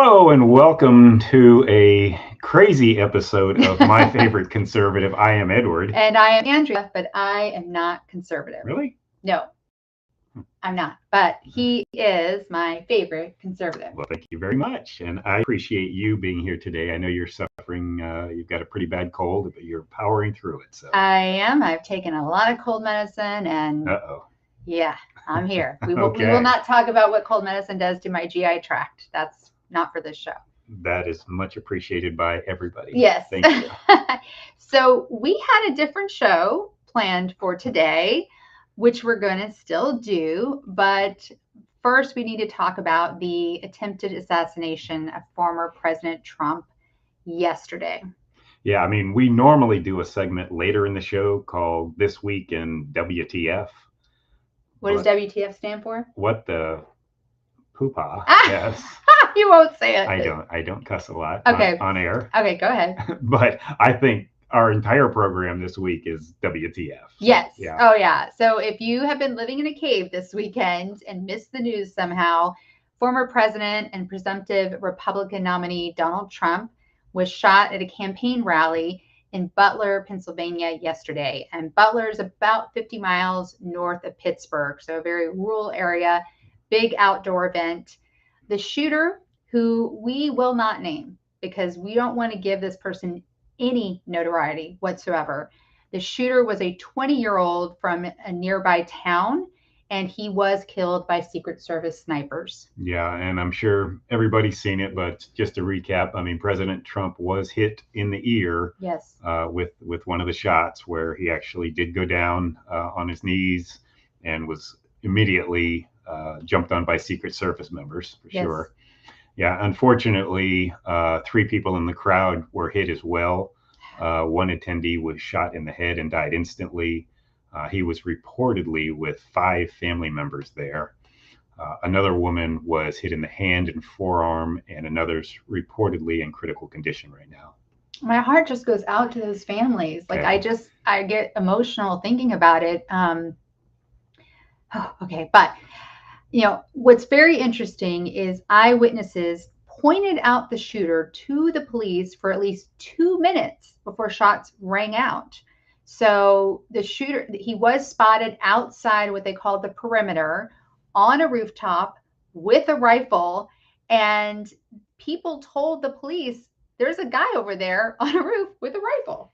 Hello and welcome to a crazy episode of My Favorite Conservative. I am Edward. And I am Andrea, but I am not conservative. Really? No, I'm not. But he is my favorite conservative. Well, thank you very much. And I appreciate you being here today. I know you're suffering. You've got a pretty bad cold, but you're powering through it. So I am. I've taken a lot of cold medicine and yeah, I'm here. We will not talk about what cold medicine does to my GI tract. That's not for this show. That is much appreciated by everybody. Yes. Thank you. So we had a different show planned for today, which we're going to still do. But first, we need to talk about the attempted assassination of former President Trump yesterday. Yeah, I mean, we normally do a segment later in the show called This Week in WTF. What does WTF stand for? What the poopah? Yes. You won't say it. I don't cuss a lot on air. Okay, go ahead. But I think our entire program this week is WTF. Yes. Yeah. Oh, yeah. So if you have been living in a cave this weekend and missed the news somehow, former president and presumptive Republican nominee Donald Trump was shot at a campaign rally in Butler, Pennsylvania yesterday. And Butler is about 50 miles north of Pittsburgh, so a very rural area, big outdoor event. The shooter, who we will not name because we don't want to give this person any notoriety whatsoever. The shooter was a 20-year-old from a nearby town, and he was killed by Secret Service snipers. Yeah, and I'm sure everybody's seen it, but just to recap, I mean, President Trump was hit in the ear. Yes. With one of the shots where he actually did go down on his knees and was immediately jumped on by Secret Service members, for sure. Yeah, unfortunately, 3 people in the crowd were hit as well. One attendee was shot in the head and died instantly. He was reportedly with 5 family members there. Another woman was hit in the hand and forearm, and another's reportedly in critical condition right now. My heart just goes out to those families. Like, yeah. I get emotional thinking about it. But you know, what's very interesting is eyewitnesses pointed out the shooter to the police for at least 2 minutes before shots rang out. So the shooter, he was spotted outside what they called the perimeter on a rooftop with a rifle. And people told the police, there's a guy over there on a roof with a rifle.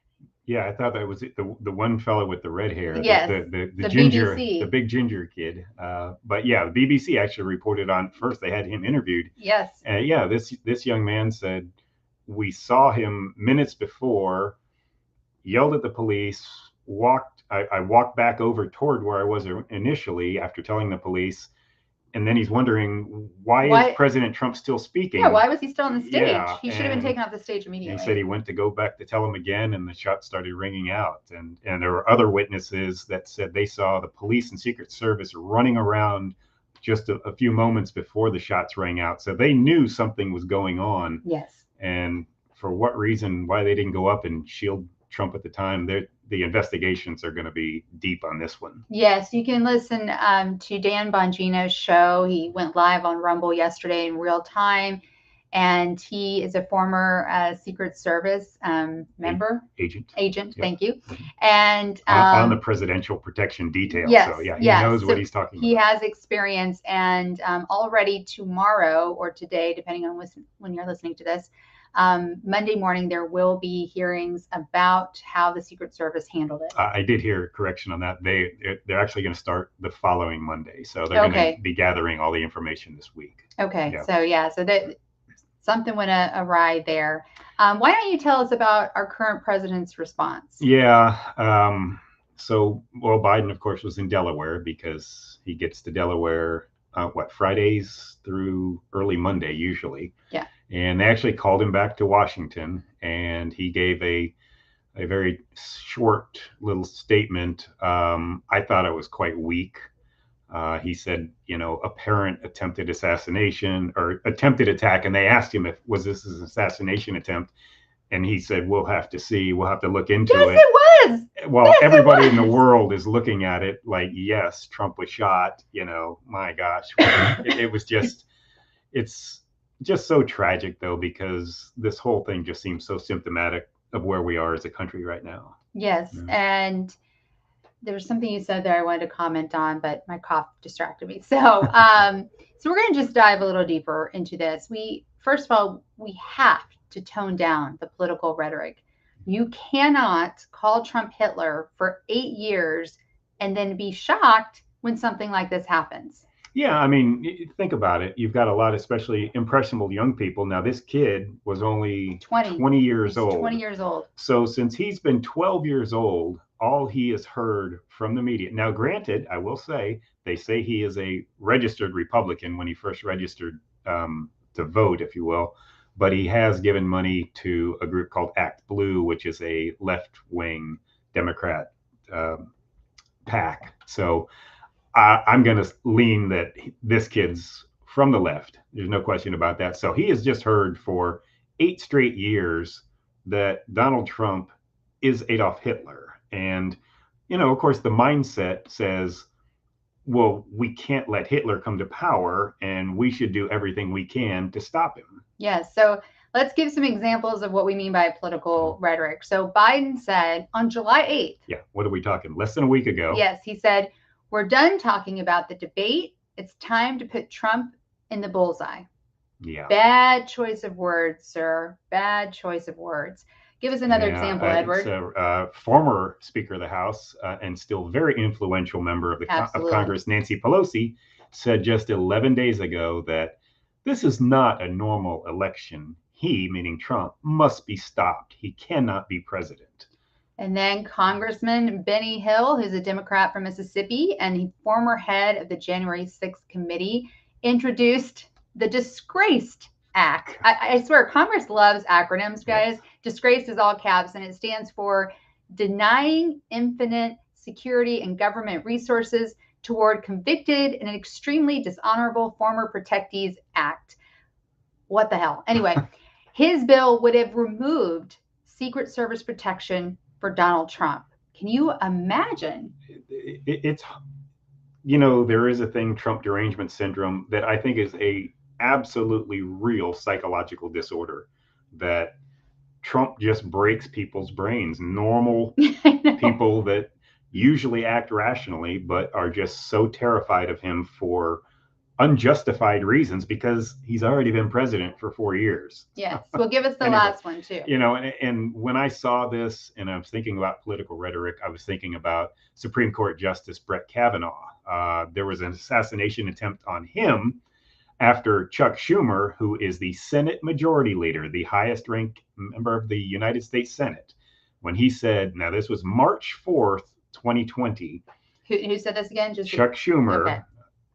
Yeah, I thought that was the one fellow with the red hair, yes, the ginger, BBC. The big ginger kid. But yeah, the BBC actually reported on first. They had him interviewed. Yes. And yeah, this young man said, we saw him minutes before, yelled at the police, I walked back over toward where I was initially after telling the police. And then he's wondering, why is President Trump still speaking? Yeah, why was he still on the stage? Yeah, he should have been taken off the stage immediately. He said he went to go back to tell him again, and the shots started ringing out. And there were other witnesses that said they saw the police and Secret Service running around just a few moments before the shots rang out. So they knew something was going on. Yes. And for what reason, why they didn't go up and shield Trump at the time, the investigations are going to be deep on this one. Yes, you can listen to Dan Bongino's show. He went live on Rumble yesterday in real time, and he is a former Secret Service member. Agent. Yep. Thank you. And on the presidential protection detail. Yes, so yeah, he knows what he's talking about. He has experience, and already tomorrow or today, depending on when you're listening to this, Monday morning, there will be hearings about how the Secret Service handled it. I did hear a correction on that. They're actually going to start the following Monday. So they're going to be gathering all the information this week. Okay. Yeah. So that something went awry there. Why don't you tell us about our current president's response? Yeah. So Biden, of course, was in Delaware because he gets to Delaware, Fridays through early Monday, usually. Yeah. And they actually called him back to Washington, and he gave a very short little statement. I thought it was quite weak. He said, apparent attempted assassination or attempted attack. And they asked him was this an assassination attempt? And he said, we'll have to see. We'll have to look into it. Yes, it was. Well, everybody in the world is looking at it like, yes, Trump was shot. My gosh. It was just, just so tragic, though, because this whole thing just seems so symptomatic of where we are as a country right now. Yes. Yeah. And there was something you said there I wanted to comment on, but my cough distracted me. So, so we're going to just dive a little deeper into this. First of all, we have to tone down the political rhetoric. You cannot call Trump Hitler for 8 years and then be shocked when something like this happens. Yeah, I mean, think about it. You've got a lot, especially impressionable young people. Now, this kid was only 20 years old. 20 years old. So since he's been 12 years old, all he has heard from the media. Now, granted, I will say, they say he is a registered Republican when he first registered to vote, if you will. But he has given money to a group called Act Blue, which is a left-wing Democrat PAC. So I'm going to lean that this kid's from the left. There's no question about that. So he has just heard for 8 straight years that Donald Trump is Adolf Hitler. And, you know, of course, the mindset says, well, we can't let Hitler come to power and we should do everything we can to stop him. Yes. So let's give some examples of what we mean by political rhetoric. So Biden said on July 8th. Yeah. What are we talking? Less than a week ago. Yes. He said, we're done talking about the debate. It's time to put Trump in the bullseye. Yeah. Bad choice of words, sir. Bad choice of words. Give us another example, Edward. So, former Speaker of the House and still very influential member of Congress, Nancy Pelosi, said just 11 days ago that this is not a normal election. He, meaning Trump, must be stopped. He cannot be president. And then Congressman Benny Hill, who's a Democrat from Mississippi and former head of the January 6th committee, introduced the Disgraced Act. I swear, Congress loves acronyms, guys. Yes. Disgraced is all caps, and it stands for Denying Infinite Security and Government Resources Toward Convicted and Extremely Dishonorable Former Protectees Act. What the hell? Anyway, his bill would have removed Secret Service protection for Donald Trump. Can you imagine? It's, you know, there is a thing, Trump derangement syndrome, that I think is a absolutely real psychological disorder, that Trump just breaks people's brains. Normal people that usually act rationally, but are just so terrified of him for unjustified reasons because he's already been president for 4 years. Yes. Well, give us the last one too. You know, and when I saw this and I was thinking about political rhetoric, I was thinking about Supreme Court Justice Brett Kavanaugh. There was an assassination attempt on him after Chuck Schumer, who is the Senate Majority Leader, the highest ranked member of the United States Senate, when he said, now this was March 4th, 2020. Who said this again? Chuck Schumer. Okay.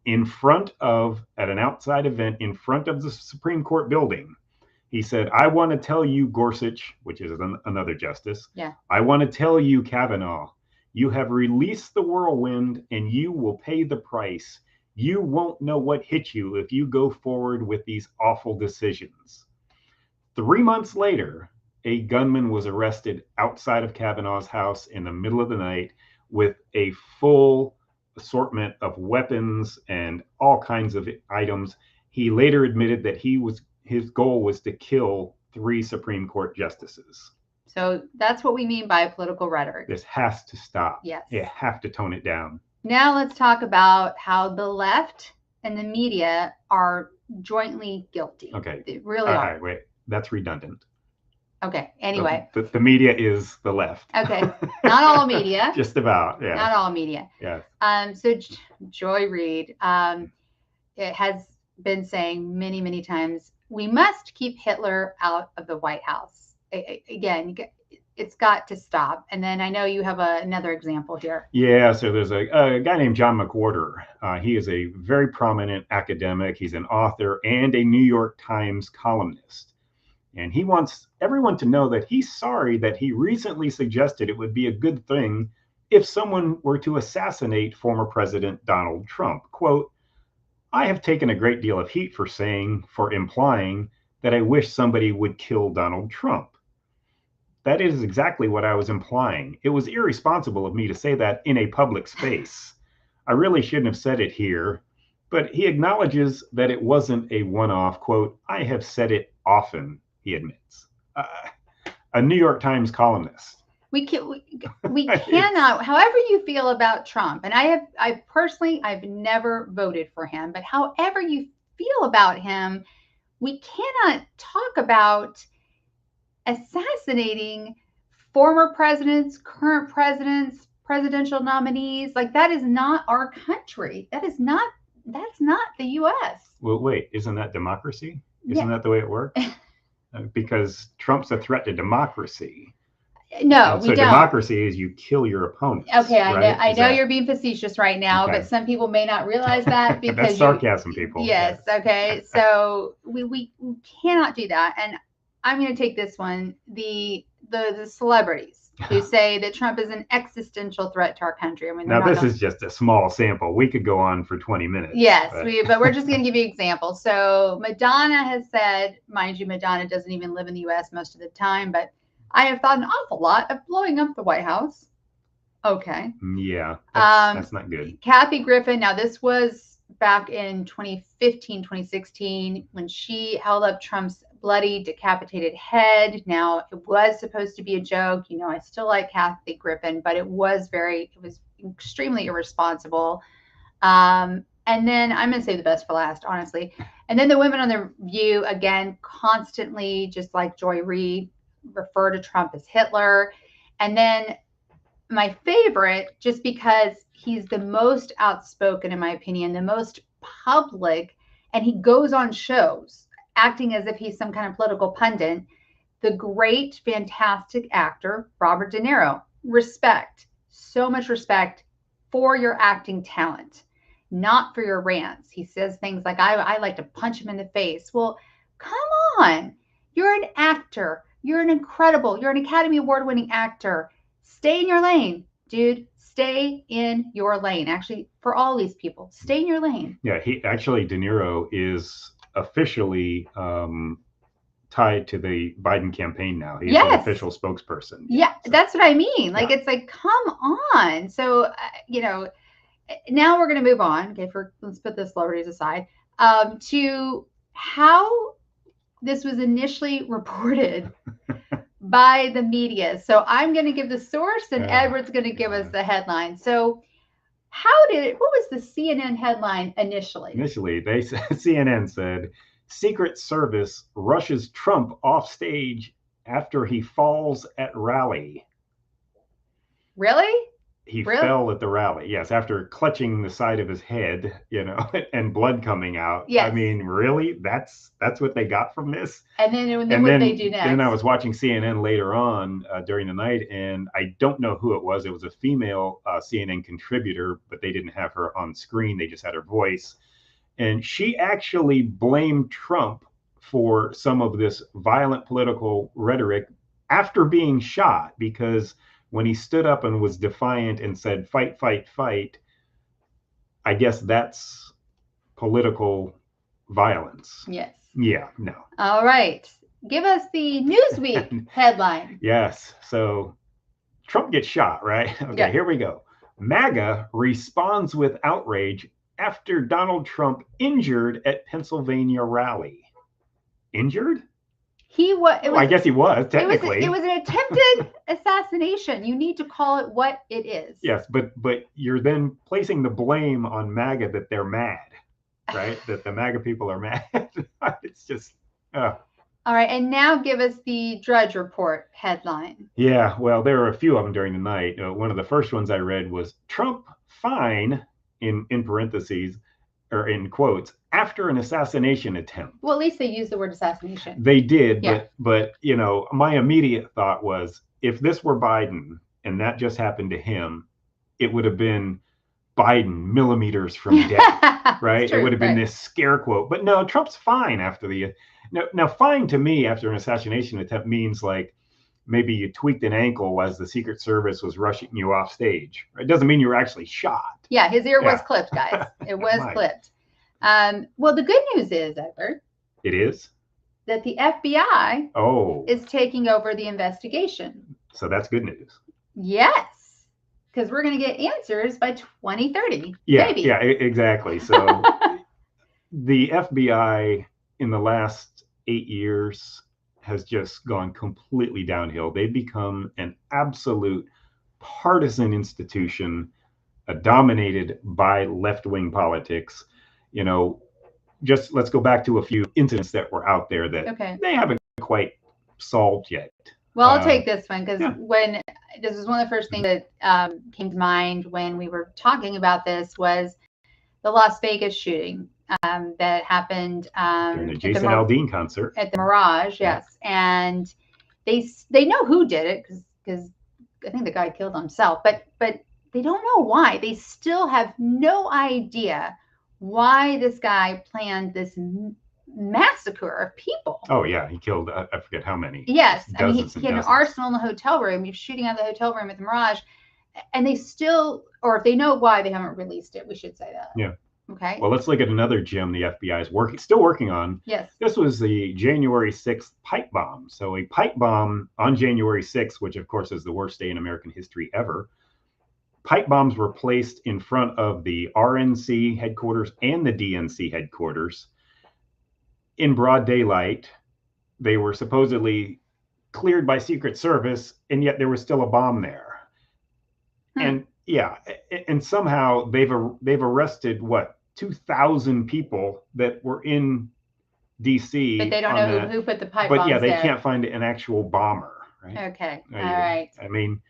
In front of, at an outside event in front of the Supreme Court building, he said, I want to tell you, Gorsuch, which is another justice. Yeah. I want to tell you, Kavanaugh, you have released the whirlwind and you will pay the price. You won't know what hit you if you go forward with these awful decisions. 3 months later, a gunman was arrested outside of Kavanaugh's house in the middle of the night with a full assortment of weapons and all kinds of items. He later admitted that his goal was to kill 3 Supreme Court justices. So that's what we mean by political rhetoric. This has to stop. Yes. You have to tone it down. Now let's talk about how the left and the media are jointly guilty. Okay. They really are. All right, wait. That's redundant. Okay. Anyway. The media is the left. Okay. Not all media. Just about. Yeah. Not all media. Yeah. So Joy Reid it has been saying many, many times, we must keep Hitler out of the White House. Again, it's got to stop. And then I know you have another example here. Yeah. So there's a guy named John McWhorter. He is a very prominent academic. He's an author and a New York Times columnist. And he wants everyone to know that he's sorry that he recently suggested it would be a good thing if someone were to assassinate former President Donald Trump. Quote, I have taken a great deal of heat for implying that I wish somebody would kill Donald Trump. That is exactly what I was implying. It was irresponsible of me to say that in a public space. I really shouldn't have said it here. But he acknowledges that it wasn't a one-off. Quote, I have said it often, he admits. A New York Times columnist. We cannot, however you feel about Trump, and I personally, I've never voted for him, but however you feel about him, we cannot talk about assassinating former presidents, current presidents, presidential nominees. Like, that is not our country. That's not the U.S. Well, wait, isn't that democracy? Isn't that the way it works? Because Trump's a threat to democracy. No, we don't. Democracy is you kill your opponents. Okay, I know you're being facetious right now, but some people may not realize that because that's sarcasm, people. Yes. Okay. So we cannot do that, and I'm going to take this one. The celebrities who say that Trump is an existential threat to our country. I mean, now this is just a small sample. We could go on for 20 minutes. Yes, but we're just going to give you examples. So Madonna has said, mind you, Madonna doesn't even live in the U.S. most of the time, but I have thought an awful lot of blowing up the White House. Okay. Yeah, that's not good. Kathy Griffin. Now, this was back in 2015, 2016, when she held up Trump's bloody, decapitated head. Now, it was supposed to be a joke. You know, I still like Kathy Griffin, but it was extremely irresponsible. And then I'm going to save the best for last, honestly. And then the women on The View, again, constantly, just like Joy Reid, refer to Trump as Hitler. And then my favorite, just because he's the most outspoken, in my opinion, the most public, and he goes on shows acting as if he's some kind of political pundit, the great, fantastic actor, Robert De Niro. Respect, so much respect for your acting talent, not for your rants. He says things like, I like to punch him in the face. Well, come on. You're an actor. You're an Academy Award-winning actor. Stay in your lane, dude. Stay in your lane. Actually, for all these people, stay in your lane. Yeah, De Niro is officially tied to the Biden campaign now. He's an official spokesperson. Yeah, so that's what I mean. Like, it's like, come on. So, now we're going to move on. Okay, let's put the celebrities aside. To how this was initially reported by the media. So I'm going to give the source, and Edward's going to give us the headline. So what was the CNN headline initially? Initially, CNN said, Secret Service rushes Trump off stage after he falls at rally. Really? He fell at the rally. Yes, after clutching the side of his head, and blood coming out. Yes. I mean, really? That's what they got from this? And then what they do next? Then I was watching CNN later on during the night, and I don't know who it was. It was a female CNN contributor, but they didn't have her on screen. They just had her voice. And she actually blamed Trump for some of this violent political rhetoric after being shot, because when he stood up and was defiant and said, fight, fight, fight, I guess that's political violence. Yes. Yeah, no. All right. Give us the Newsweek headline. Yes. So Trump gets shot, right? Okay, Here we go. MAGA responds with outrage after Donald Trump injured at Pennsylvania rally. Injured? I guess he was, technically. It was an attempted assassination. You need to call it what it is. Yes, but you're then placing the blame on MAGA that they're mad, right? That the MAGA people are mad. It's just... All right, and now give us the Drudge Report headline. Yeah, well, there were a few of them during the night. One of the first ones I read was, Trump fine, in parentheses, or in quotes, after an assassination attempt. Well, at least they used the word assassination. They did, but my immediate thought was, if this were Biden and that just happened to him, it would have been Biden millimeters from death, right? It would have been this scare quote. But no, Trump's fine after the... Now, fine to me after an assassination attempt means like maybe you tweaked an ankle as the Secret Service was rushing you off stage. It doesn't mean you were actually shot. Yeah, his ear was clipped, guys. It was clipped. Well, the good news is, Edward. It is? That the FBI is taking over the investigation. So that's good news. Yes, because we're going to get answers by 2030. Yeah, maybe. Yeah, exactly. So the FBI in the last 8 years has just gone completely downhill. They've become an absolute partisan institution, dominated by left-wing politics. You know, just let's go back to a few incidents that were out there that they haven't quite solved yet. Well, I'll take this one because when this was one of the first things that came to mind when we were talking about this was the Las Vegas shooting that happened during the Jason Aldean concert at the Mirage. Yes, and they know who did it because I think the guy killed himself, but they don't know why. They still have no idea why this guy planned this massacre of people. Oh yeah, he killed I forget how many. Yes, I mean he had an arsenal in the hotel room. He was shooting out the hotel room at the Mirage, and they still, or if they know why, they haven't released it. We should say that. Yeah. Okay. Well, let's look at another gem the FBI is still working on. Yes. This was the January 6th pipe bomb. So a pipe bomb on January 6th, which of course is the worst day in American history ever. Pipe bombs were placed in front of the RNC headquarters and the DNC headquarters in broad daylight. They were supposedly cleared by Secret Service, and yet there was still a bomb there. And yeah, and somehow they've arrested 2,000 people that were in DC. But they don't know who put the pipe bombs. But yeah, they can't find an actual bomber, right? Okay, all right. I mean,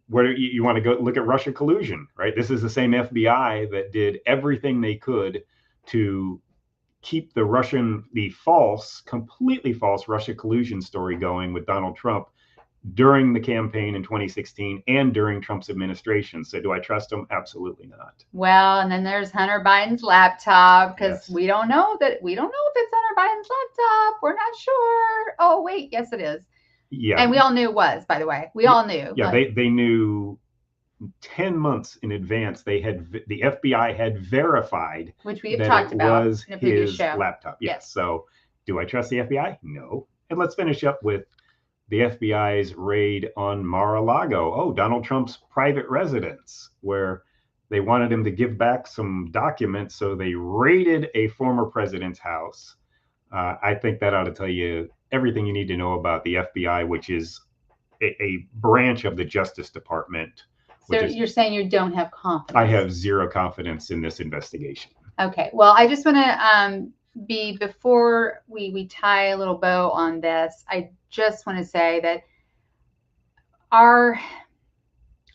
where you want to go look at Russia collusion, right? This is the same FBI that did everything they could to keep the completely false Russia collusion story going with Donald Trump during the campaign in 2016 and during Trump's administration. So do I trust them? Absolutely not. Well, and then there's Hunter Biden's laptop, because we don't know if it's Hunter Biden's laptop. We're not sure. Oh, wait. Yes, it is. Yeah. And we all knew it was, by the way. We all knew. Yeah, they knew 10 months in advance. The FBI had verified, which we have talked about was in a previous his show. Laptop. Yes. So do I trust the FBI? No. And let's finish up with the FBI's raid on Mar-a-Lago. Oh, Donald Trump's private residence, where they wanted him to give back some documents. So they raided a former president's house. I think that ought to tell you everything you need to know about the FBI, which is a branch of the Justice Department. So you're saying you don't have confidence? I have zero confidence in this investigation. Okay. Well, I just want to before we tie a little bow on this, I just want to say that our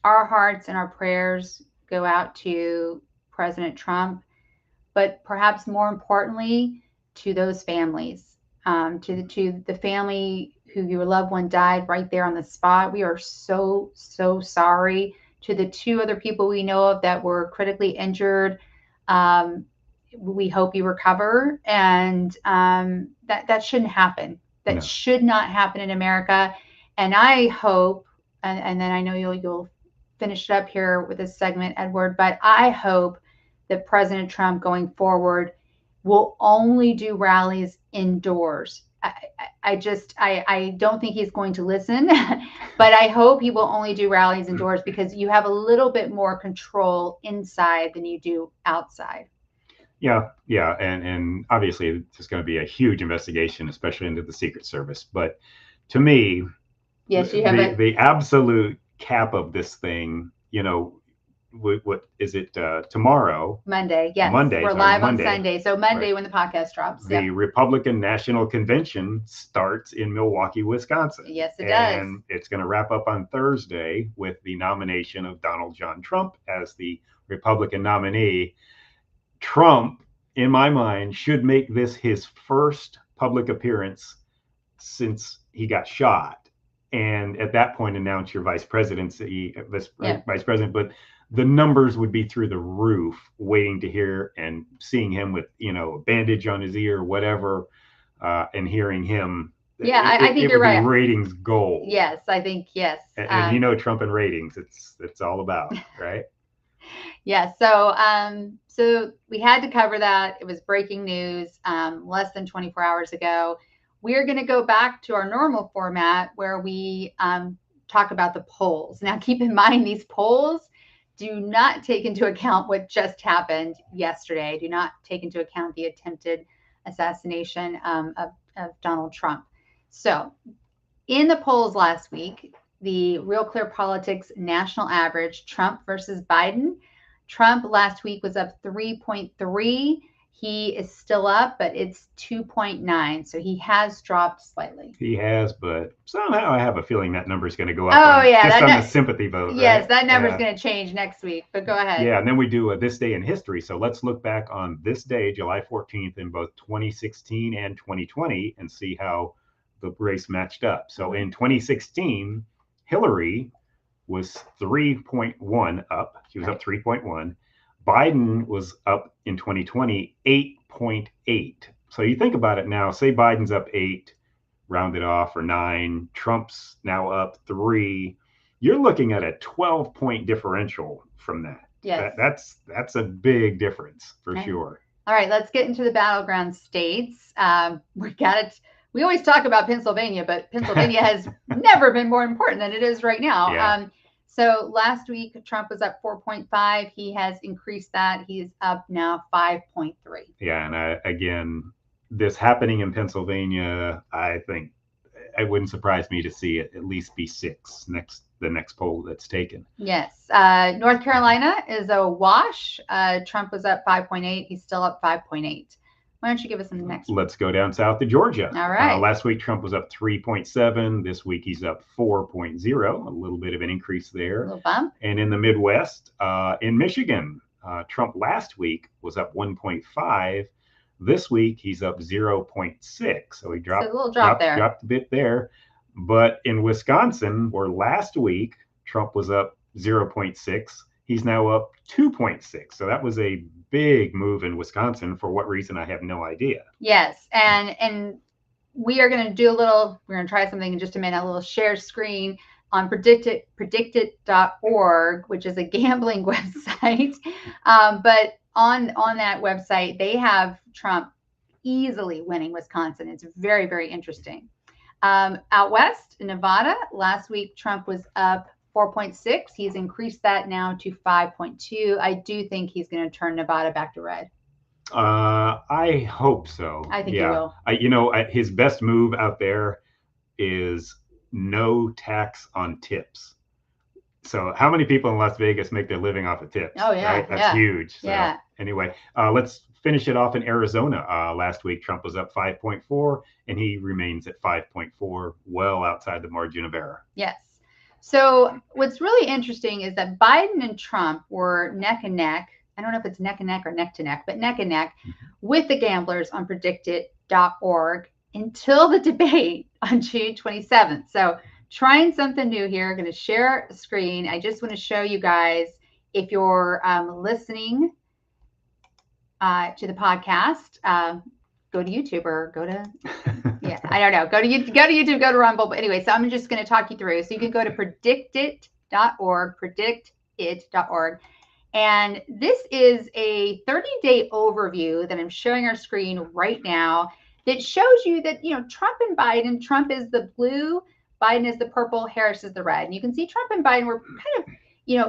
hearts and our prayers go out to President Trump, but perhaps more importantly to those families, to the family who your loved one died right there on the spot. We are so sorry. To the 2 other people we know of that were critically injured, we hope you recover, and that shouldn't happen. That should not happen in America. And I hope, and then I know you'll finish it up here with this segment, Edward, but I hope that President Trump going forward will only do rallies indoors. I don't think he's going to listen, but I hope he will only do rallies indoors, because you have a little bit more control inside than you do outside. Yeah. And obviously there's going to be a huge investigation, especially into the Secret Service. But to me, yes, you have the absolute cap of this thing, what is it, tomorrow? Monday. Yes. Monday. We're live on Sunday. So Monday, right, when the podcast drops. The Republican National Convention starts in Milwaukee, Wisconsin. Yes, it does. And it's going to wrap up on Thursday with the nomination of Donald John Trump as the Republican nominee. Trump, in my mind, should make this his first public appearance since he got shot. And at that point, announce your vice presidency, vice president. But the numbers would be through the roof, waiting to hear and seeing him with, a bandage on his ear, whatever, and hearing him. Yeah, I think you're right. Ratings gold. Yes, I think, yes. And Trump and ratings, it's all about, right? Yeah. So we had to cover that. It was breaking news less than 24 hours ago. We're going to go back to our normal format where we talk about the polls. Now, keep in mind, these polls do not take into account what just happened yesterday. Do not take into account the attempted assassination of Donald Trump. So in the polls last week, the Real Clear Politics national average, Trump versus Biden. Trump last week was up 3.3. He is still up, but it's 2.9. So he has dropped slightly. He has, but somehow I have a feeling that number is going to go up just on the sympathy vote. Yes, right? that number is going to change next week, but go ahead. Yeah, and then we do this day in history. So let's look back on this day, July 14th, in both 2016 and 2020 and see how the race matched up. So in 2016, Hillary was 3.1 up. She was up 3.1. Biden was up in 2020, 8.8. So you think about it now, say Biden's up 8, rounded off, or 9. Trump's now up 3. You're looking at a 12-point differential from that. Yes. That's a big difference for sure. All right, let's get into the battleground states. We always talk about Pennsylvania, but Pennsylvania has never been more important than it is right now. Yeah. So last week, Trump was up 4.5. He has increased that. He's up now 5.3. Yeah, and again, this happening in Pennsylvania, I think it wouldn't surprise me to see it at least be 6 the next poll that's taken. Yes. North Carolina is a wash. Trump was up 5.8. He's still up 5.8. Why don't you give us the next one? Let's go down south to Georgia. All right. Last week, Trump was up 3.7. This week, he's up 4.0, a little bit of an increase there. A little bump. And in the Midwest, in Michigan, Trump last week was up 1.5. This week, he's up 0.6. So he dropped, a little drop there. Dropped a bit there. But in Wisconsin, where last week, Trump was up 0.6. He's now up 2.6. So that was a big move in Wisconsin. For what reason, I have no idea. Yes. And we are going to do we're going to try something in just a minute, a little share screen on predicted.org, which is a gambling website. But on that website, they have Trump easily winning Wisconsin. It's very, very interesting. Out west in Nevada, last week, Trump was up 4.6. He's increased that now to 5.2. I do think he's going to turn Nevada back to red. I hope so. I think he will. His best move out there is no tax on tips. So how many people in Las Vegas make their living off of tips? Oh, yeah. Right? That's huge. So, yeah. Anyway, let's finish it off in Arizona. Last week, Trump was up 5.4, and he remains at 5.4, well outside the margin of error. Yes. So what's really interesting is that Biden and Trump were neck and neck. I don't know if it's neck and neck or neck to neck, but neck and neck with the gamblers on predicted.org until the debate on June 27th. So trying something new here. Going to share a screen. I just want to show you guys, if you're listening to the podcast, go to YouTube or go to, I don't know. Go to YouTube, go to Rumble. But anyway, so I'm just going to talk you through. So you can go to predicted.org, predicted.org. And this is a 30-day overview that I'm showing our screen right now that shows you that, Trump and Biden, Trump is the blue, Biden is the purple, Harris is the red. And you can see Trump and Biden were kind of,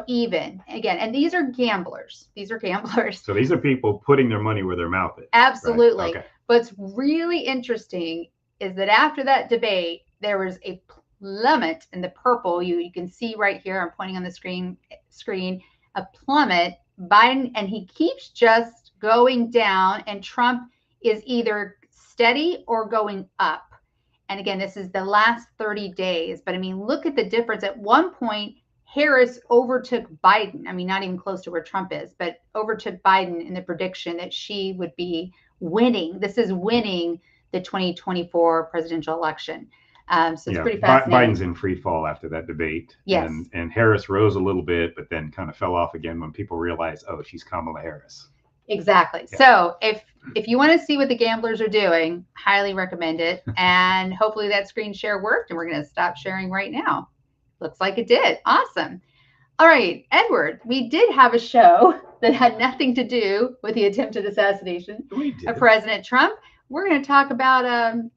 even again. And these are gamblers. So these are people putting their money where their mouth is. Absolutely. Right? Okay. What's really interesting is that after that debate, there was a plummet in the purple. You can see right here, I'm pointing on the screen, a plummet. Biden, and he keeps just going down, and Trump is either steady or going up. And again, this is the last 30 days. But I mean, look at the difference. At one point, Harris overtook Biden. I mean, not even close to where Trump is, but overtook Biden in the prediction that she would be winning. This is winning the 2024 presidential election. So it's pretty fascinating. Biden's in free fall after that debate. Yes. And Harris rose a little bit, but then kind of fell off again when people realized, oh, she's Kamala Harris. Exactly. Yeah. So if you want to see what the gamblers are doing, highly recommend it. And hopefully that screen share worked, and we're going to stop sharing right now. Looks like it did. Awesome. All right, Edward, we did have a show that had nothing to do with the attempted assassination of President Trump. We're going to talk about,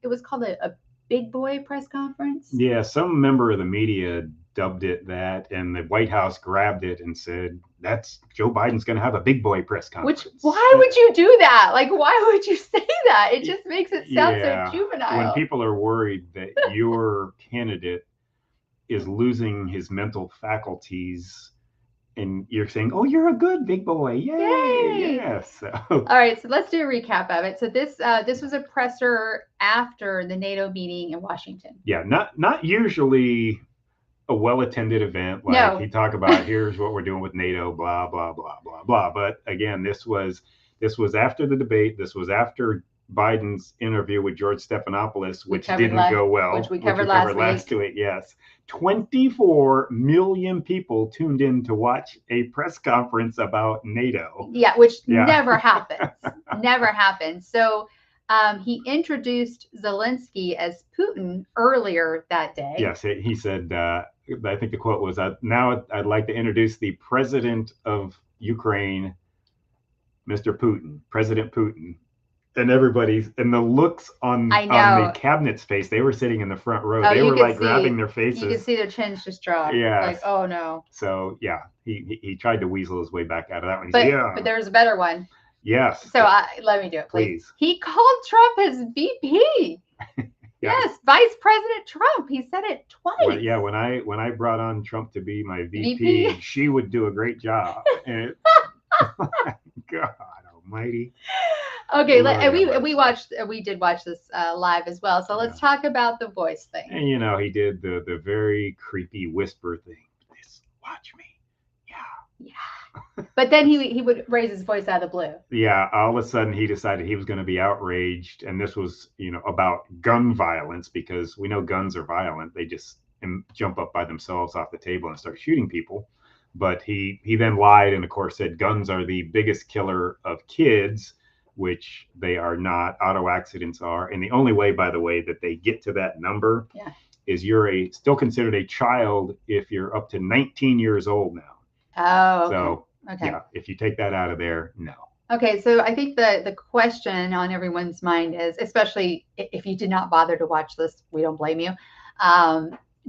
it was called a big boy press conference. Yeah, some member of the media dubbed it that, and the White House grabbed it and said, "That's Joe Biden's going to have a big boy press conference." Which, why would you do that? Like, why would you say that? It just makes it sound so juvenile. When people are worried that your candidate is losing his mental faculties, and you're saying, "Oh, you're a good big boy, yay!" Yes. Yeah, so. All right, so let's do a recap of it. So this was a presser after the NATO meeting in Washington. Yeah, not usually a well-attended event. Like he talked about, here's what we're doing with NATO, blah blah blah blah blah. But again, this was after the debate. This was after Biden's interview with George Stephanopoulos, which didn't go well. Which we covered last week. Yes. 24 million people tuned in to watch a press conference about NATO. Yeah, which never happens. Never happens. So he introduced Zelensky as Putin earlier that day. Yes, he said, I think the quote was, "Now I'd like to introduce the president of Ukraine, Mr. Putin, President Putin." And the looks on the cabinet's face, they were sitting in the front row. They were like grabbing their faces. You could see their chins just drop. Yeah. Like, oh no. So yeah, he tried to weasel his way back out of that one. But there's a better one. Yes. So let me do it, please. He called Trump his VP. Yes, Vice President Trump. He said it twice. Well, yeah, when I brought on Trump to be my VP, she would do a great job. And God Almighty. Okay, we did watch this live as well. So let's talk about the voice thing. And he did the very creepy whisper thing. Watch me. Yeah. But then he would raise his voice out of the blue. Yeah, all of a sudden he decided he was going to be outraged, and this was about gun violence, because we know guns are violent. They just jump up by themselves off the table and start shooting people. But he then lied and of course said guns are the biggest killer of kids, which they are not. Auto accidents are. And the only way, by the way, that they get to that number is you're still considered a child if you're up to 19 years old now. Oh, so yeah, if you take that out of there, no. Okay, so I think the question on everyone's mind is, especially if you did not bother to watch this, we don't blame you.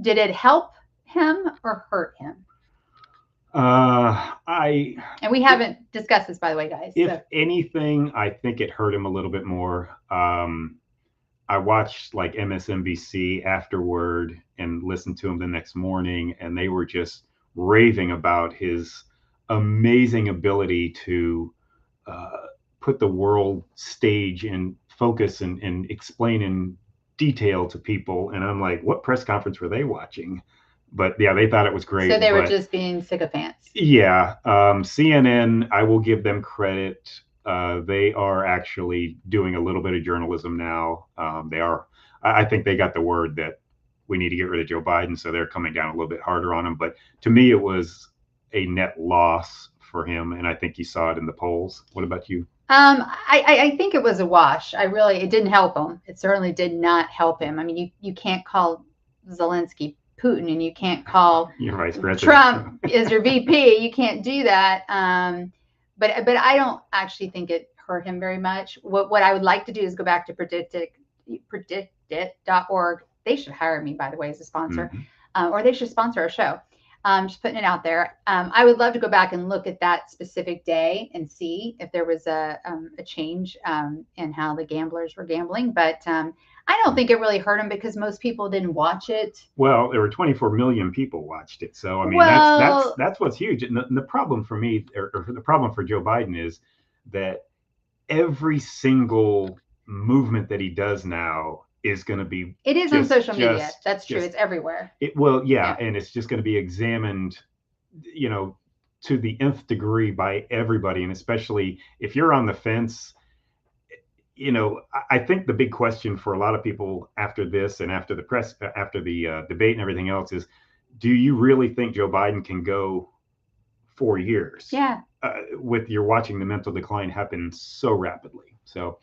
Did it help him or hurt him? And we haven't discussed this, by the way, guys. If anything, I think it hurt him a little bit more. I watched like MSNBC afterward and listened to him the next morning, and they were just raving about his amazing ability to put the world stage in focus and explain in detail to people. And I'm like, what press conference were they watching? But yeah, they thought it was great. So they were just being sycophants. Yeah. CNN, I will give them credit. They are actually doing a little bit of journalism now. I think they got the word that we need to get rid of Joe Biden, so they're coming down a little bit harder on him. But to me, it was a net loss for him, and I think you saw it in the polls. What about you? I think it was a wash. It didn't help him. It certainly did not help him. I mean, you can't call Zelensky Putin, and you can't call Trump as your VP. You can't do that. But I don't actually think it hurt him very much. What I would like to do is go back to predictit.org. They should hire me, by the way, as a sponsor, or they should sponsor our show. Just putting it out there. I would love to go back and look at that specific day and see if there was a change in how the gamblers were gambling. But I don't think it really hurt him because most people didn't watch it. Well, there were 24 million people watched it. So, I mean, that's what's huge. And the problem for me, or the problem for Joe Biden, is that every single movement that he does now is going to be. It is on social media. That's true. It's everywhere. And it's just going to be examined, to the nth degree by everybody. And especially if you're on the fence, I think the big question for a lot of people after this and after the debate and everything else is, do you really think Joe Biden can go 4 years? Yeah. You're watching the mental decline happen so rapidly. So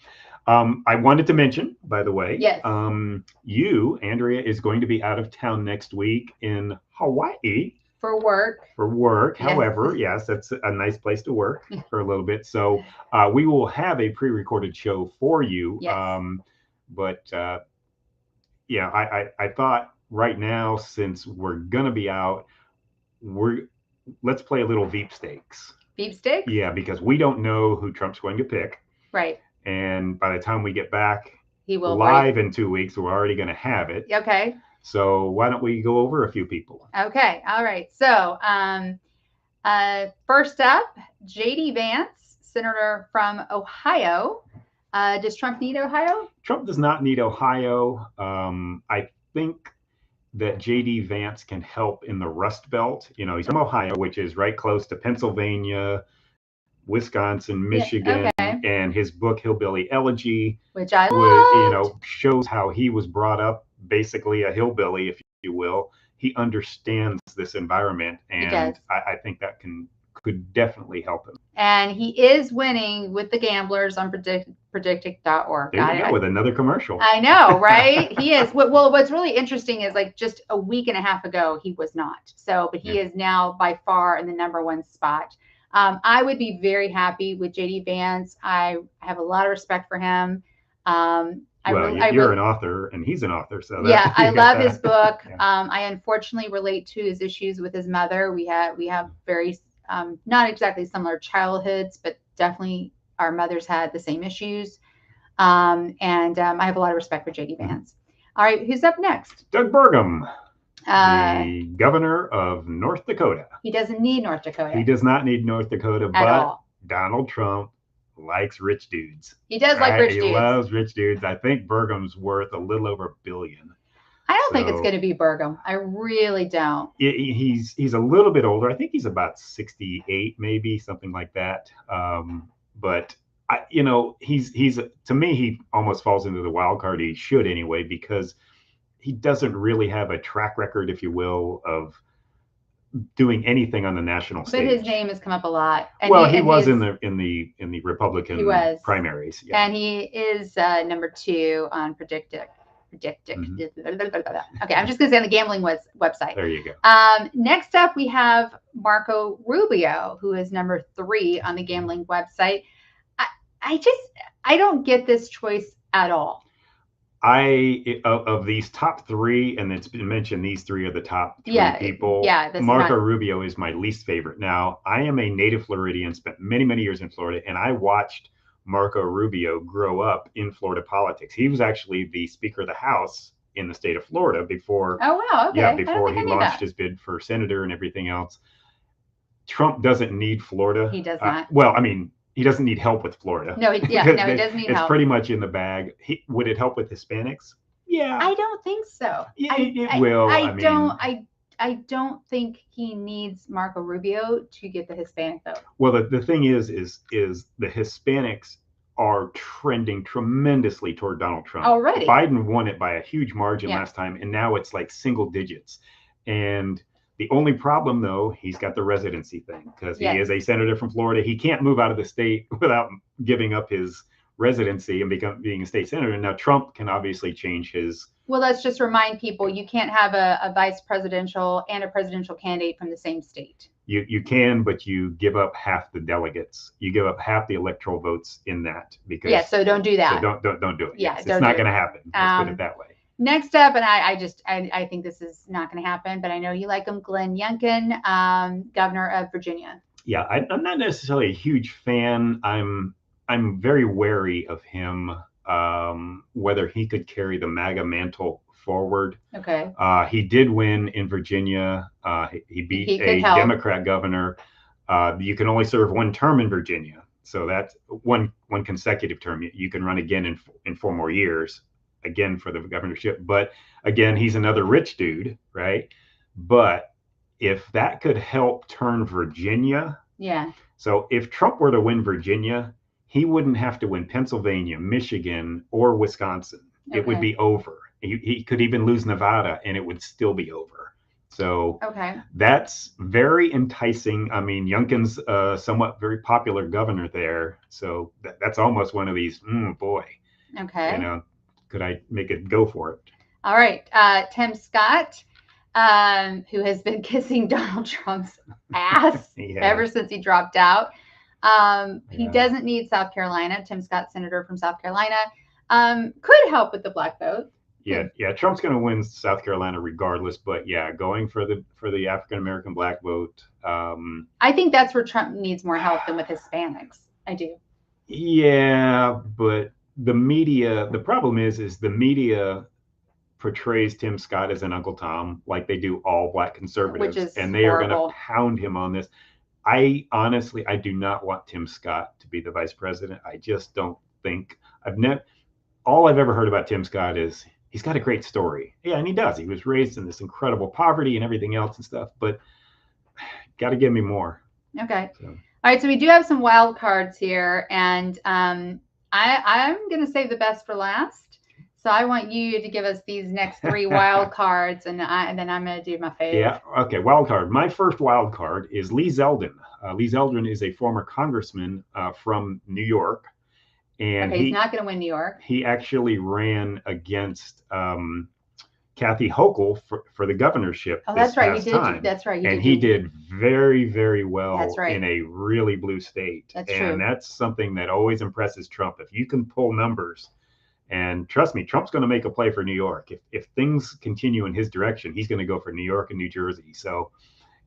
I wanted to mention, by the way, yes. Andrea, is going to be out of town next week in Hawaii. For work. Yes. However, yes, that's a nice place to work for a little bit. So we will have a pre-recorded show for you. Yes. I thought right now, since we're going to be out, let's play a little Veep stakes. Veep stakes? Yeah, because we don't know who Trump's going to pick. Right. And by the time we get back he will live in 2 weeks, we're already going to have it. Okay. So why don't we go over a few people? Okay. All right. So first up, J.D. Vance, Senator from Ohio. Does Trump need Ohio? Trump does not need Ohio. I think that J.D. Vance can help in the Rust Belt. You know, he's from Ohio, which is right close to Pennsylvania, Wisconsin, Michigan, and his book Hillbilly Elegy, which I loved, you know, shows how he was brought up, basically a hillbilly, if you will. He understands this environment, and I think that could definitely help him. And he is winning with the gamblers on predictic.org. There you go, with another commercial. I know, right? He is. Well, what's really interesting is like just a week and a half ago, he was not. So, but he is now by far in the #1 spot. I would be very happy with J.D. Vance. I have a lot of respect for him. You're an author and he's an author. So yeah, I love his book. I unfortunately relate to his issues with his mother. We have very not exactly similar childhoods, but definitely our mothers had the same issues. I have a lot of respect for J.D. Vance. All right, who's up next? Doug Burgum, the governor of North Dakota. He doesn't need North Dakota. He does not need North Dakota, but Donald Trump likes rich dudes. He does like rich dudes. He loves rich dudes. I think Burgum's worth a little over $1 billion. I don't think it's going to be Burgum. I really don't. He's a little bit older. I think he's about 68, maybe something like that. But he's to me, he almost falls into the wild card. He should anyway, because he doesn't really have a track record, if you will, of doing anything on the national stage. But his name has come up a lot. And he was in the Republican primaries. Yeah. And he is #2 on predictic. Okay, I'm just going to say on the gambling website. There you go. Next up, we have Marco Rubio, who is #3 on the gambling website. I don't get this choice at all. Of these top 3, and it's been mentioned, these 3 are the top 3 people. Yeah, Marco Rubio is my least favorite. Now, I am a native Floridian, spent many, many years in Florida, and I watched Marco Rubio grow up in Florida politics. He was actually the Speaker of the House in the state of Florida before. Oh, wow. Okay. Yeah, before he launched his bid for senator and everything else. Trump doesn't need Florida. He does not. Well, I mean, he doesn't need help with Florida. No, he doesn't need help. It's pretty much in the bag. Would it help with Hispanics? Yeah. I don't think so. It will. I don't think he needs Marco Rubio to get the Hispanic vote. Well, the thing is the Hispanics are trending tremendously toward Donald Trump. Already. Biden won it by a huge margin last time, and now it's like single digits. And the only problem, though, he's got the residency thing, because he is a senator from Florida. He can't move out of the state without giving up his residency and being a state senator. Now, Trump can obviously change his. Well, let's just remind people, you can't have a vice presidential and a presidential candidate from the same state. You can, but you give up half the delegates. You give up half the electoral votes in that. Because so don't do that. So don't do it. Yeah, it's not going to happen. Let's put it that way. Next up, and I think this is not going to happen, but I know you like him, Glenn Youngkin, governor of Virginia. Yeah, I'm not necessarily a huge fan. I'm very wary of him, whether he could carry the MAGA mantle forward. Okay. He did win in Virginia. He beat a Democrat governor. You can only serve 1 term in Virginia, so that's one consecutive term. You can run again in 4 more years, again for the governorship. But again, he's another rich dude, right? But if that could help turn Virginia. Yeah. So if Trump were to win Virginia, he wouldn't have to win Pennsylvania, Michigan, or Wisconsin. Okay. It would be over. He could even lose Nevada, and it would still be over. So that's very enticing. I mean, Youngkin's somewhat very popular governor there. So that's almost one of these, boy. Okay. Could I make it go for it? All right. Tim Scott, who has been kissing Donald Trump's ass ever since he dropped out. He doesn't need South Carolina. Tim Scott, senator from South Carolina, could help with the black vote. Yeah. Trump's going to win South Carolina regardless, but yeah, going for the African American black vote. I think that's where Trump needs more help than with Hispanics. I do. Yeah, but the problem is the media portrays Tim Scott as an Uncle Tom, like they do all black conservatives, which is and they horrible. are going to pound him on this. I honestly do not want Tim Scott to be the vice president. I just don't think all I've ever heard about Tim Scott is he's got a great story. Yeah, and he does. He was raised in this incredible poverty and everything else and stuff, but got to give me more. Okay. So. All right. So we do have some wild cards here, and I'm going to save the best for last. So I want you to give us these next 3 wild cards, and then I'm going to do my favorite. Yeah. Okay. Wild card. My first wild card is Lee Zeldin. Lee Zeldin is a former congressman from New York. And he's not going to win New York. He actually ran against Kathy Hochul for the governorship. Oh, that's right. He did. That's right. He did very, very well right. in a really blue state. That's true. And that's something that always impresses Trump. If you can pull numbers, and trust me, Trump's going to make a play for New York. If things continue in his direction, he's going to go for New York and New Jersey. So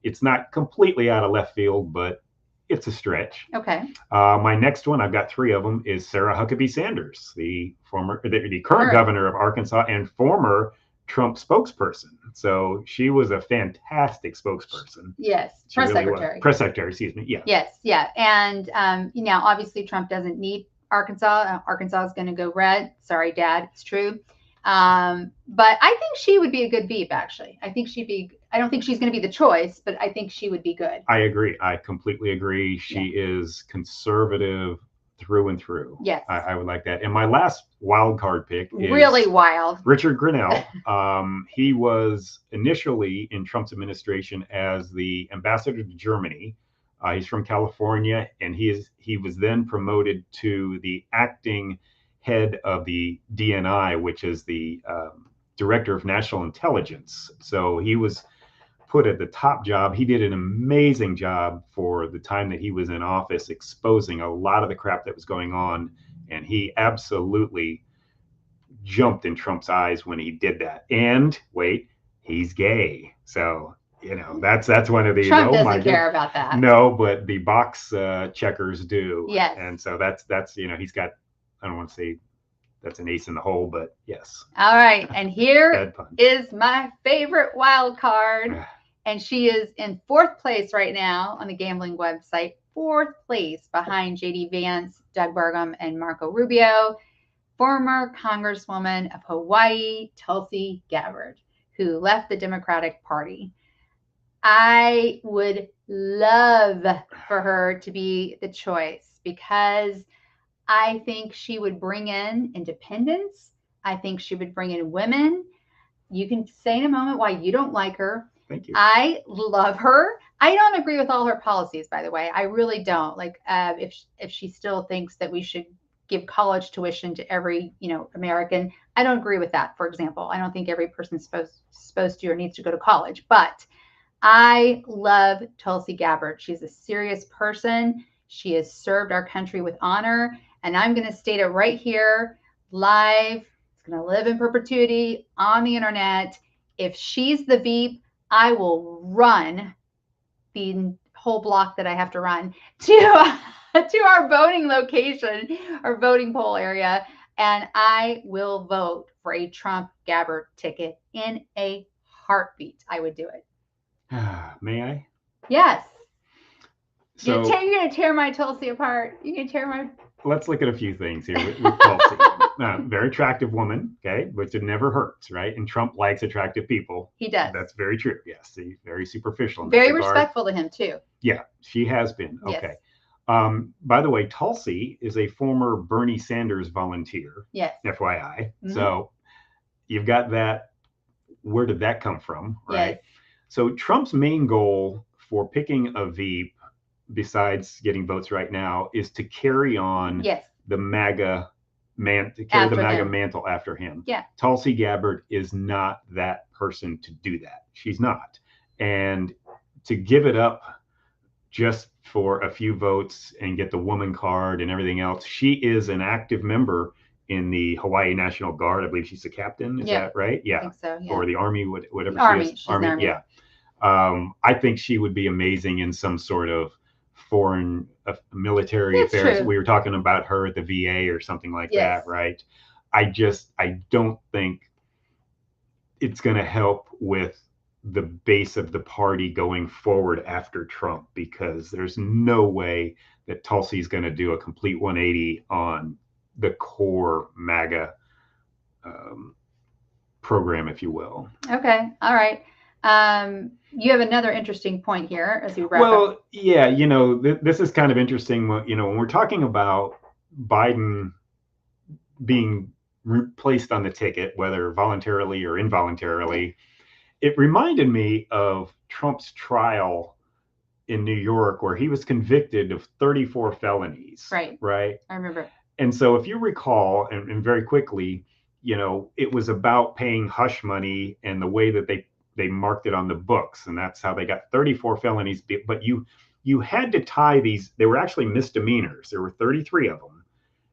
it's not completely out of left field, but it's a stretch. Okay. My next one, I've got 3 of them, is Sarah Huckabee Sanders, the current governor of Arkansas and former Trump spokesperson. So she was a fantastic spokesperson. Yes, press secretary. Press secretary, excuse me. Yeah. Yes, yeah, and obviously Trump doesn't need Arkansas. Arkansas is going to go red. Sorry, Dad, it's true. But I think she would be a good Veep, actually. I don't think she's going to be the choice, but I think she would be good. I agree. I completely agree. She is conservative through and through. Yes. I would like that. And my last wild card pick is really wild. Richard Grenell. He was initially in Trump's administration as the ambassador to Germany. He's from California, and he was then promoted to the acting head of the DNI, which is the Director of National Intelligence. So he was put at the top job. He did an amazing job for the time that he was in office, exposing a lot of the crap that was going on. And he absolutely jumped in Trump's eyes when he did that. And wait, he's gay. So, that's one of the Trump doesn't care about that. No, but the box checkers do. Yes. And so that's he's got, I don't want to say that's an ace in the hole, but yes. All right. And here is my favorite wild card. And she is in 4th place right now on the gambling website. 4th place behind J.D. Vance, Doug Burgum, and Marco Rubio. Former Congresswoman of Hawaii, Tulsi Gabbard, who left the Democratic Party. I would love for her to be the choice because I think she would bring in independence. I think she would bring in women. You can say in a moment why you don't like her. Thank you. I love her. I don't agree with all her policies, by the way. I really don't. Like, if she still thinks that we should give college tuition to every, American, I don't agree with that. For example, I don't think every person's supposed to or needs to go to college. But I love Tulsi Gabbard. She's a serious person. She has served our country with honor. And I'm going to state it right here, live. It's going to live in perpetuity on the internet. If she's the Veep, I will run the whole block that I have to run to our voting location, our voting poll area, and I will vote for a Trump Gabbard ticket in a heartbeat. I would do it. May I? Yes. So, you're going to tear my Tulsi apart. You're going to tear my... Let's look at a few things here with Tulsi. Very attractive woman, okay, which it never hurts, right? And Trump likes attractive people. He does. That's very true. Yes, he's very superficial. Very respectful to him too. Yeah, she has been. Yes. Okay. By the way, Tulsi is a former Bernie Sanders volunteer. Yes. FYI. Mm-hmm. So you've got that. Where did that come from? Right. Yes. So Trump's main goal for picking a Veep, besides getting votes right now, is to carry on the MAGA mantle after him. Yeah. Tulsi Gabbard is not that person to do that. She's not. And to give it up just for a few votes and get the woman card and everything else, she is an active member in the Hawaii National Guard. I believe she's a captain. Is that right? Yeah. I think so, yeah. Or the Army, whatever Army. she is. She's Army. Yeah. I think she would be amazing in some sort of foreign military affairs. True. We were talking about her at the VA or something like that, right? I don't think it's going to help with the base of the party going forward after Trump, because there's no way that Tulsi's going to do a complete 180 on the core MAGA program, if you will. Okay. All right. You have another interesting point here as you wrap up. Well, yeah, this is kind of interesting. When we're talking about Biden being placed on the ticket, whether voluntarily or involuntarily, it reminded me of Trump's trial in New York, where he was convicted of 34 felonies. Right. I remember. And so if you recall, and very quickly, it was about paying hush money and the way that they marked it on the books. And that's how they got 34 felonies. But you had to tie these. They were actually misdemeanors. There were 33 of them.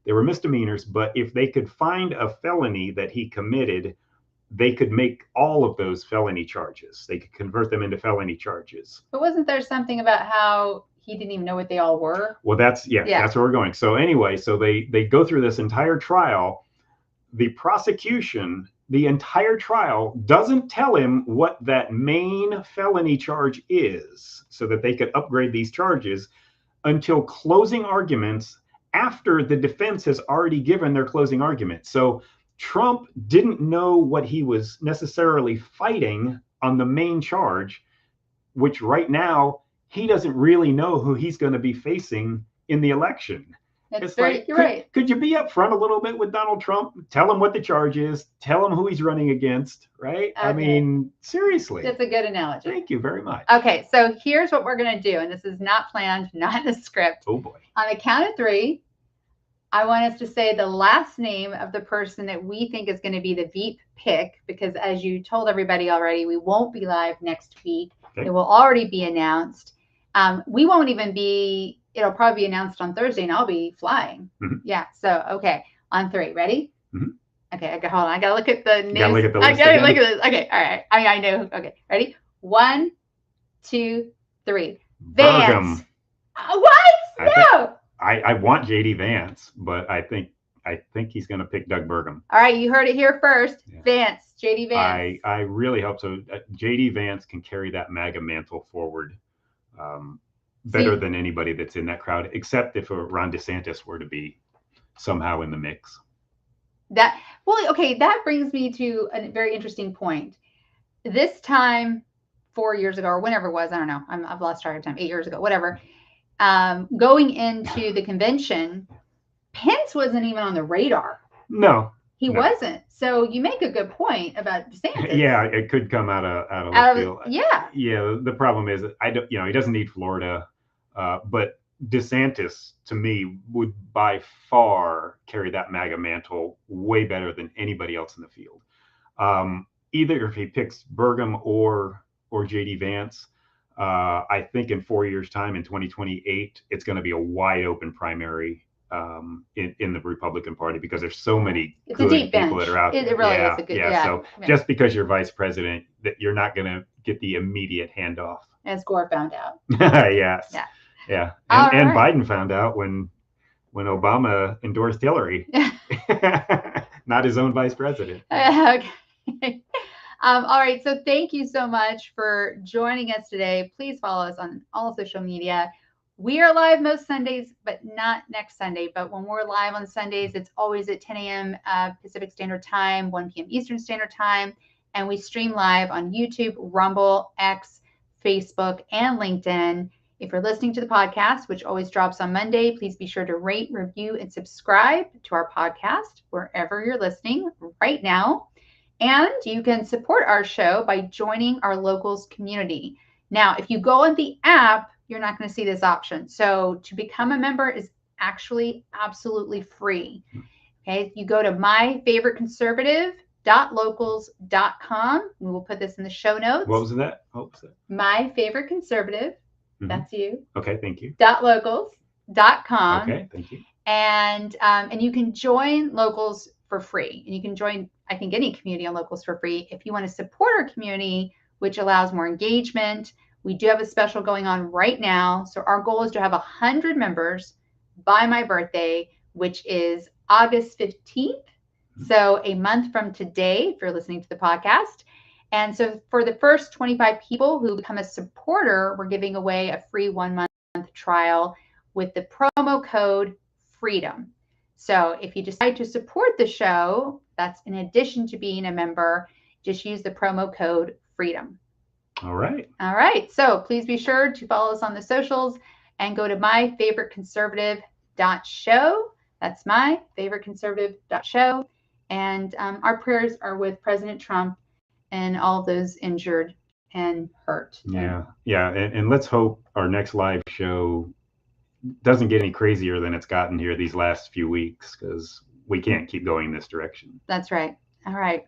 They were misdemeanors. But if they could find a felony that he committed, they could make all of those felony charges. They could convert them into felony charges. But wasn't there something about how he didn't even know what they all were? Well, that's where we're going. So anyway, so they go through this entire trial. The prosecution, the entire trial, doesn't tell him what that main felony charge is, so that they could upgrade these charges until closing arguments, after the defense has already given their closing argument. So Trump didn't know what he was necessarily fighting on the main charge, which right now he doesn't really know who he's going to be facing in the election. You're right. Could you be upfront a little bit with Donald Trump? Tell him what the charge is. Tell him who he's running against, right? Okay. I mean, seriously. That's a good analogy. Thank you very much. Okay, so here's what we're going to do, and this is not planned, not in the script. Oh, boy. On the count of 3, I want us to say the last name of the person that we think is going to be the Veep pick, because as you told everybody already, we won't be live next week. Okay. It will already be announced. We won't even be... It'll probably be announced on Thursday, and I'll be flying. Mm-hmm. Yeah. So, okay. On 3. Ready? Mm-hmm. Okay. Hold on. I got to look at the news. Got to look at the list. I got to look at this. Okay. All right. I know. Okay. Ready? 1, 2, 3. Vance. What? No. I want JD Vance, but I think he's going to pick Doug Burgum. All right. You heard it here first. Yeah. Vance. JD Vance. I really hope so. JD Vance can carry that MAGA mantle forward. Better than anybody that's in that crowd, except if Ron DeSantis were to be somehow in the mix. That brings me to a very interesting point. This time, 4 years ago, or whenever it was, I don't know. I've lost track of time. 8 years ago, whatever. Going into the convention, Pence wasn't even on the radar. No. He wasn't. So you make a good point about DeSantis. Yeah, it could come out of left field. Yeah. Yeah. The problem is, he doesn't need Florida, but DeSantis, to me, would by far carry that MAGA mantle way better than anybody else in the field. Either if he picks Burgum or JD Vance, I think in 4 years' time, in 2028, it's going to be a wide open primary. In the Republican Party, because there's so many good people that are out there. It really is a good. Yeah. So just because you're vice president, that you're not going to get the immediate handoff. As Gore found out. Yes. Yeah. And Biden found out when Obama endorsed Hillary, not his own vice president. Okay. All right. So thank you so much for joining us today. Please follow us on all social media. We are live most Sundays, but not next Sunday. But when we're live on Sundays, it's always at 10 a.m. Pacific Standard Time, 1 p.m. Eastern Standard Time. And we stream live on YouTube, Rumble, X, Facebook, and LinkedIn. If you're listening to the podcast, which always drops on Monday, please be sure to rate, review, and subscribe to our podcast wherever you're listening right now. And you can support our show by joining our locals community. Now, if you go on the app, you're not going to see this option. So to become a member is actually absolutely free. Okay. You go to myfavoriteconservative.locals.com. We will put this in the show notes. What was that? My Favorite Conservative. Mm-hmm. That's you. Okay. Thank you. .locals.com. Okay. Thank you. And you can join Locals for free. And you can join, I think, any community on Locals for free if you want to support our community, which allows more engagement. We do have a special going on right now. So our goal is to have 100 members by my birthday, which is August 15th. So a month from today, if you're listening to the podcast. And so for the first 25 people who become a supporter, we're giving away a free 1-month trial with the promo code FREEDOM. So if you decide to support the show, that's in addition to being a member, just use the promo code FREEDOM. All right. All right. So please be sure to follow us on the socials and go to myfavoriteconservative.show. That's myfavoriteconservative.show. And our prayers are with President Trump and all of those injured and hurt. Yeah. And let's hope our next live show doesn't get any crazier than it's gotten here these last few weeks, because we can't keep going this direction. That's right. All right.